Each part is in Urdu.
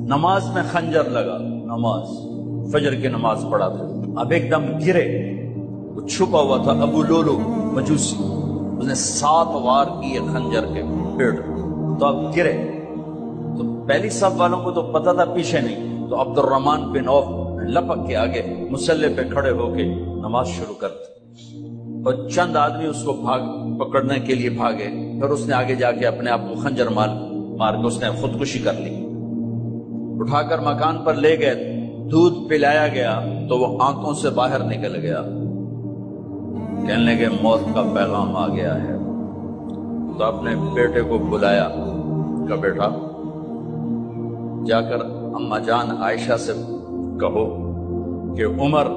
نماز میں خنجر لگا، نماز فجر کی نماز پڑھا تھا، اب ایک دم گرے، وہ چھپا ہوا تھا ابو لولو مجوسی، اس نے 7 وار کیے خنجر کے پیڑ، تو اب گرے، تو پہلی صف والوں کو تو پتہ تھا پیچھے نہیں، تو عبد الرحمن بن عوف لپک کے آگے مصلی پہ کھڑے ہو کے نماز شروع کرتے، اور چند آدمی اس کو پکڑنے کے لیے بھاگے، پھر اس نے آگے جا کے اپنے آپ کو خنجر مار کے اس نے خودکشی کر لی، اٹھا کر مکان پر لے گئے، دودھ پلایا گیا تو وہ آنکھوں سے باہر نکل گیا، کہنے لگے موت کا پیغام آ گیا ہے، تو اپنے بیٹے کو بلایا، کہا بیٹا جا کر اماں جان عائشہ سے کہو کہ عمر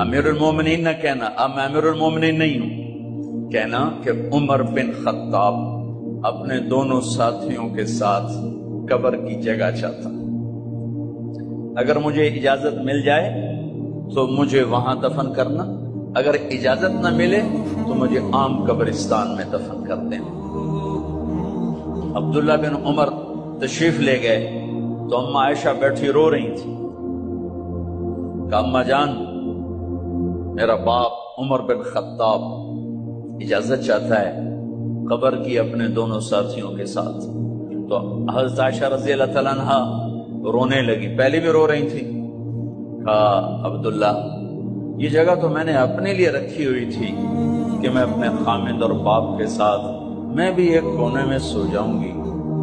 امیر المومنین نہ کہنا، اب میں امیر المومنین نہیں ہوں، کہنا کہ عمر بن خطاب اپنے دونوں ساتھیوں کے ساتھ قبر کی جگہ چاہتا، اگر مجھے اجازت مل جائے تو مجھے وہاں دفن کرنا، اگر اجازت نہ ملے تو مجھے عام قبرستان میں دفن کر دینا۔ عبداللہ بن عمر تشریف لے گئے تو اماں عائشہ بیٹھی رو رہی تھی، کہا اماں جان میرا باپ عمر بن خطاب اجازت چاہتا ہے قبر کی اپنے دونوں ساتھیوں کے ساتھ، تو حضرت عائشہ رضی اللہ تعالیٰ عنہ رونے لگی، پہلے بھی رو رہی تھی، کہا عبداللہ یہ جگہ تو میں نے اپنے لیے رکھی ہوئی تھی کہ میں اپنے خامد اور باپ کے ساتھ میں بھی ایک کونے میں سو جاؤں گی،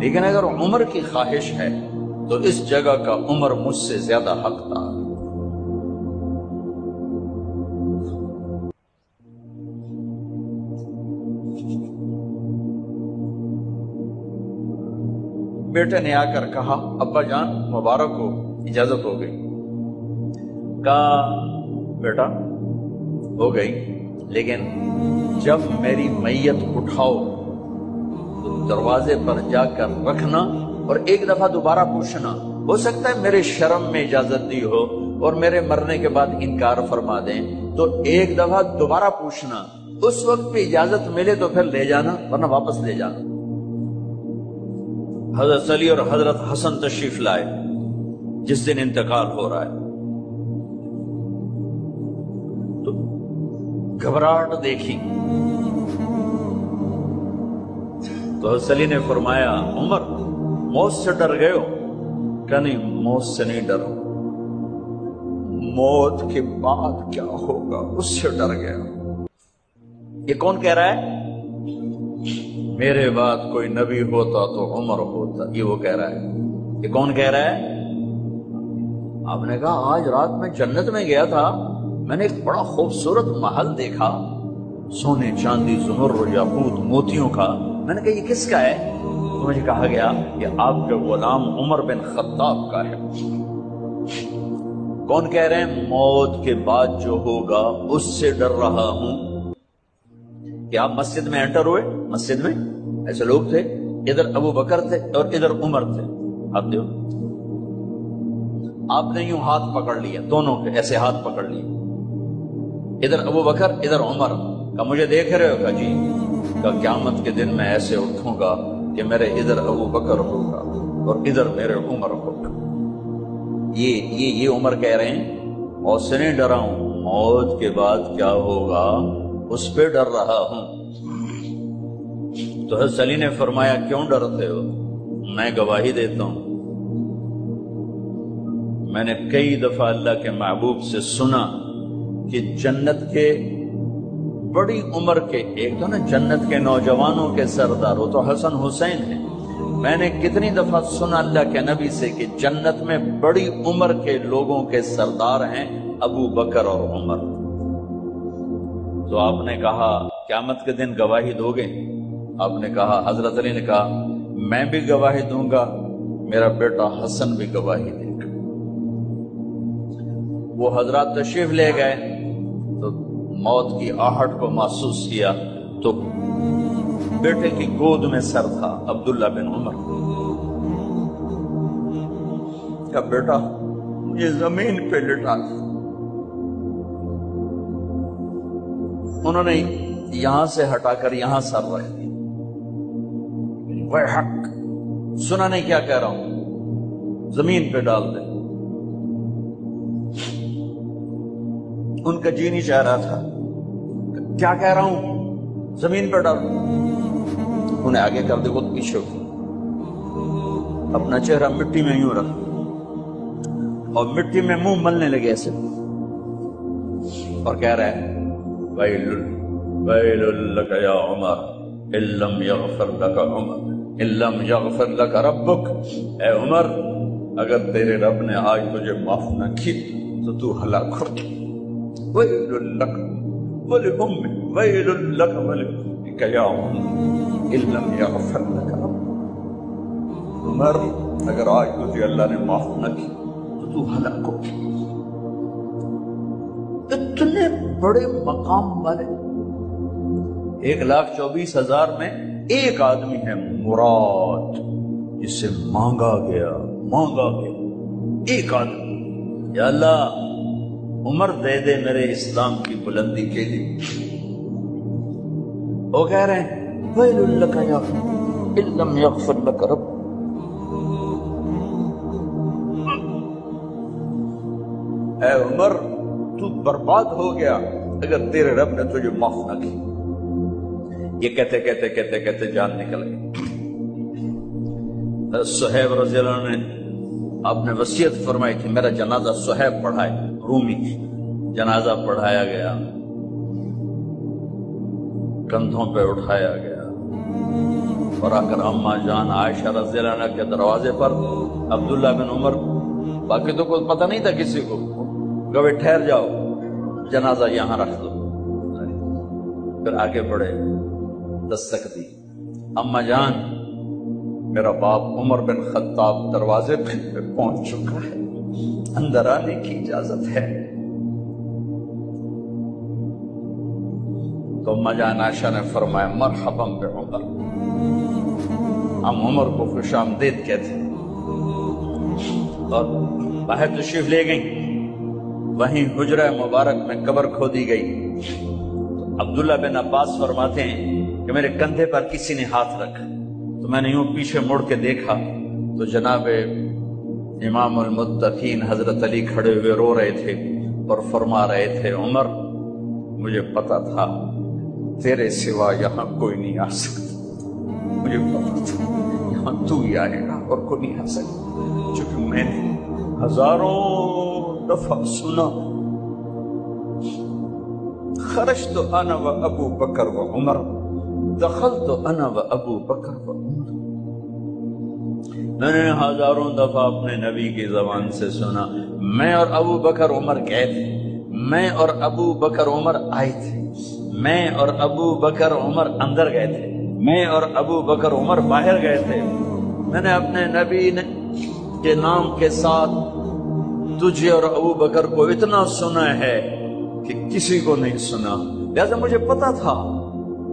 لیکن اگر عمر کی خواہش ہے تو اس جگہ کا عمر مجھ سے زیادہ حقدار۔ بیٹے نے آ کر کہا ابا جان مبارک ہو، اجازت ہو گئی، کہا بیٹا ہو گئی، لیکن جب میری میت اٹھاؤ تو دروازے پر جا کر رکھنا اور ایک دفعہ دوبارہ پوچھنا، ہو سکتا ہے میرے شرم میں اجازت دی ہو اور میرے مرنے کے بعد انکار فرما دیں، تو ایک دفعہ دوبارہ پوچھنا، اس وقت پہ اجازت ملے تو پھر لے جانا ورنہ واپس لے جانا۔ حضرت علی اور حضرت حسن تشریف لائے جس دن انتقال ہو رہا ہے، تو گھبراہٹ دیکھی تو حضرت علی نے فرمایا عمر موت سے ڈر گئے ہو؟ کہ نہیں موت سے نہیں ڈرا، موت کے بعد کیا ہوگا اس سے ڈر گیا۔ یہ کون کہہ رہا ہے؟ میرے بعد کوئی نبی ہوتا تو عمر ہوتا، یہ وہ کہہ رہا ہے۔ یہ کون کہہ رہا ہے؟ آپ نے کہا آج رات میں جنت میں گیا تھا، میں نے ایک بڑا خوبصورت محل دیکھا، سونے چاندی زمرد یاقوت موتیوں کا، میں نے کہا یہ کس کا ہے؟ تو مجھے کہا گیا کہ آپ کے غلام عمر بن خطاب کا ہے۔ کون کہہ رہے ہیں موت کے بعد جو ہوگا اس سے ڈر رہا ہوں؟ کہ آپ مسجد میں انٹر ہوئے، مسجد میں ایسے لوگ تھے، ادھر ابو بکر تھے اور ادھر عمر تھے، آپ دیو آپ نے یوں ہاتھ پکڑ لیا، دونوں کے ایسے ہاتھ پکڑ لیے، ادھر ابو بکر ادھر عمر، کہ مجھے دیکھ رہے ہو؟ کہ جی، کہ قیامت کے دن میں ایسے اٹھوں گا کہ میرے ادھر ابو بکر ہوگا اور ادھر میرے عمر ہوگا۔ یہ عمر کہہ رہے ہیں اور سے نہیں ڈرا ہوں، موت کے بعد کیا ہوگا اس پہ ڈر رہا ہوں۔ تو حضرت علی نے فرمایا کیوں ڈرتے ہو؟ میں گواہی دیتا ہوں، میں نے کئی دفعہ اللہ کے محبوب سے سنا کہ جنت کے بڑی عمر کے، ایک تو نا جنت کے نوجوانوں کے سردار، وہ تو حسن حسین ہیں، میں نے کتنی دفعہ سنا اللہ کے نبی سے کہ جنت میں بڑی عمر کے لوگوں کے سردار ہیں ابو بکر اور عمر۔ تو آپ نے کہا قیامت کے دن گواہی دو گے؟ آپ نے کہا، حضرت علی نے کہا میں بھی گواہی دوں گا، میرا بیٹا حسن بھی گواہی دے گا۔ وہ حضرات تشریف لے گئے تو موت کی آہٹ کو محسوس کیا تو بیٹے کی گود میں سر تھا عبداللہ بن عمر کا، بیٹا مجھے زمین پہ لٹا دیا۔ انہوں نے یہاں سے ہٹا کر یہاں سر رکھ دیا۔ وہ حق سنا نہیں کیا کہہ رہا ہوں؟ زمین پہ ڈال دیں۔ ان کا جی نہیں چاہ رہا تھا، کیا کہہ رہا ہوں، زمین پہ ڈال۔ انہیں آگے کر دے، خود پیچھے ہو، اپنا چہرہ مٹی میں یوں رکھ اور مٹی میں منہ ملنے لگے ایسے، اور کہہ رہا ہے ویل لک یا عمر ان لم یغفر لک عمر ان لم یغفر لک ربک، اے عمر اگر تیرے رب نے آج تجھے معاف نہ کی تو تو ہلاک ہو۔ ویل لک ولأمک ویل لک ولأمک یا عمر ان لم یغفر لک ربک، عمر اگر آج تجھے اللہ نے معاف نہ کی تو ہلاک ہو۔ اتنے بڑے مقام والے 1,24,000 میں ایک آدمی ہے مراد، جسے مانگا گیا ایک آدمی، یا اللہ عمر دے دے میرے اسلام کی بلندی کے لیے۔ وہ کہہ رہے ہیں ویل لک یا ان لم یغفر لک رب، اے عمر تو برباد ہو گیا اگر تیرے رب نے تجھے معاف نہ کی۔ یہ کہتے جان نکل گئی۔ صہیب رضی اللہ عنہ نے آپ نے وصیت فرمائی تھی میرا جنازہ صہیب پڑھائے، رومی جنازہ پڑھایا گیا، کندھوں پہ اٹھایا گیا، اور آ کر اماں جان عائشہ رضی اللہ عنہ کے دروازے پر عبداللہ بن عمر، باقی تو کوئی پتہ نہیں تھا کسی کو، کبھی ٹھہر جاؤ جنازہ یہاں رکھ دو۔ پھر آگے بڑھے، دستک دی، اماں جان میرا باپ عمر بن خطاب دروازے پہ پہنچ چکا ہے، اندر آنے کی اجازت ہے۔ تو اماں جان عائشہ نے فرمایا مرحبا بعمر، ہم عمر کو خوش آمدید کہتے، اور باہر تشریف لے گئیں۔ وہیں حجرہ مبارک میں قبر کھودی گئی۔ عبداللہ بن عباس فرماتے ہیں کہ میرے کندھے پر کسی نے ہاتھ رکھا تو میں نے یوں پیچھے مڑ کے دیکھا تو جناب امام المتقین حضرت علی کھڑے ہوئے رو رہے تھے اور فرما رہے تھے عمر مجھے پتا تھا تیرے سوا یہاں کوئی نہیں آ سکتا، مجھے پتا تھا یہاں تو ہی آئے گا اور کوئی نہیں آ سکتا، چونکہ میں نے ہزاروں دفعہ سنا خرجت انا و ابو بکر و عمر دخلت انا و ابو بکر و عمر، میں نے ہزاروں دفعہ اپنے نبی کی زبان سے سنا میں اور ابو بکر عمر گئے تھے، میں اور ابو بکر عمر آئے تھے، میں اور ابو بکر عمر اندر گئے تھے، میں اور ابو بکر عمر باہر گئے تھے، میں نے اپنے نبی کے نام کے ساتھ تجھے اور ابو بکر کو اتنا سنا ہے کہ کسی کو نہیں سنا، لہذا مجھے پتا تھا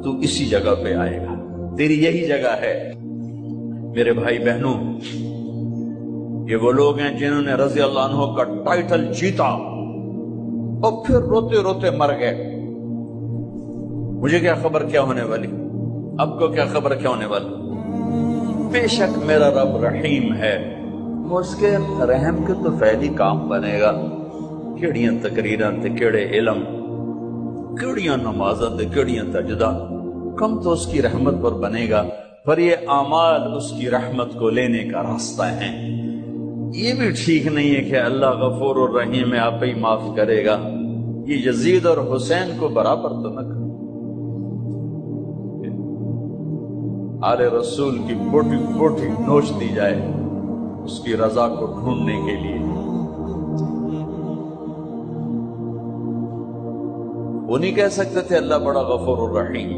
تو اسی جگہ پہ آئے گا، تیری یہی جگہ ہے۔ میرے بھائی بہنوں، یہ وہ لوگ ہیں جنہوں نے رضی اللہ عنہ کا ٹائٹل جیتا اور پھر روتے روتے مر گئے۔ مجھے کیا خبر کیا ہونے والی، اب کو کیا خبر کیا ہونے والی، بے شک میرا رب رحیم ہے، وہ اس کے رحم کے تو فعلی کام بنے گا، کیڑیاں تقریراں تے کیڑے علم، کیڑیاں نمازاں تے کیڑیاں تجدہ، کم تو اس کی رحمت پر بنے گا، پر یہ اعمال اس کی رحمت کو لینے کا راستہ ہیں۔ یہ بھی ٹھیک نہیں ہے کہ اللہ غفور الرحیم ہے آپ ہی معاف کرے گا، یہ یزید اور حسین کو برابر تو نہ کرے۔ آل رسول کی بوٹی بوٹی نوچ دی جائے اس کی رضا کو ڈھونڈنے کے لیے۔ وہ نہیں کہہ سکتے تھے اللہ بڑا غفور الرحیم،